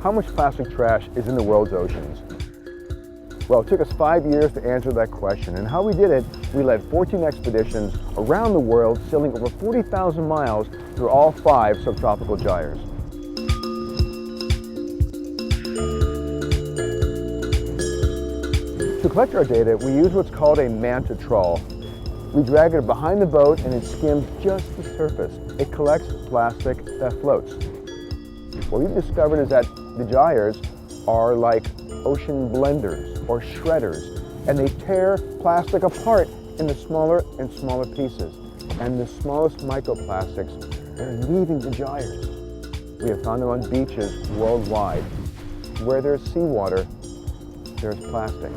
How much plastic trash is in the world's oceans? Well, it took us 5 years to answer that question, and how we did it, we led 14 expeditions around the world, sailing over 40,000 miles through all 5 subtropical gyres. To collect our data, we use what's called a manta trawl. We drag it behind the boat and it skims just the surface. It collects plastic that floats. What we've discovered is that the gyres are like ocean blenders or shredders, and they tear plastic apart into smaller and smaller pieces. And the smallest microplastics are leaving the gyres. We have found them on beaches worldwide. Where there's seawater, there's plastic.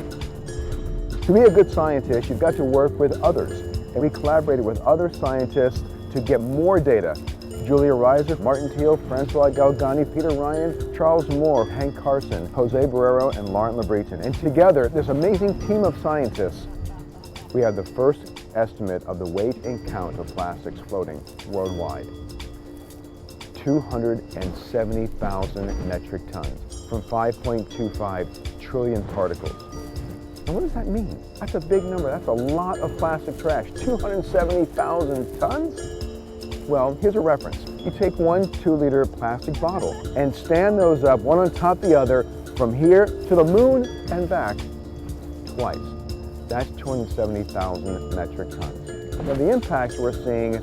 To be a good scientist, you've got to work with others. And we collaborated with other scientists to get more data. Julia Reiser, Martin Thiel, Francois Galgani, Peter Ryan, Charles Moore, Hank Carson, Jose Barrero, and Laurent LeBreton. And together, this amazing team of scientists, we have the first estimate of the weight and count of plastics floating worldwide. 270,000 metric tons from 5.25 trillion particles. And what does that mean? That's a big number. That's a lot of plastic trash. 270,000 tons? Well, here's a reference. You take one 2-liter plastic bottle and stand those up one on top of the other from here to the moon and back twice. That's 270,000 metric tons. Now, the impacts we're seeing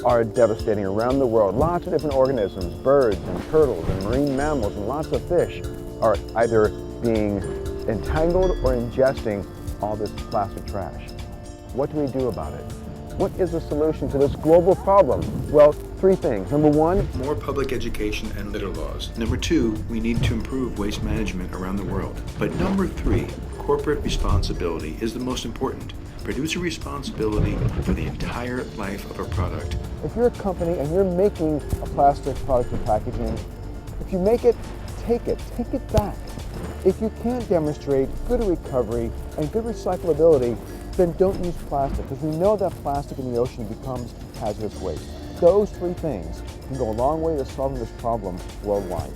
are devastating around the world. Lots of different organisms, birds and turtles and marine mammals and lots of fish are either being entangled or ingesting all this plastic trash. What do we do about it? What is the solution to this global problem? Well, 3 things. Number 1, more public education and litter laws. Number 2, we need to improve waste management around the world. But number 3, corporate responsibility is the most important. Producer responsibility for the entire life of a product. if you're a company and you're making a plastic product or packaging, if you make it, take it back. If you can't demonstrate good recovery and good recyclability, then don't use plastic, because we know that plastic in the ocean becomes hazardous waste. Those 3 things can go a long way to solving this problem worldwide.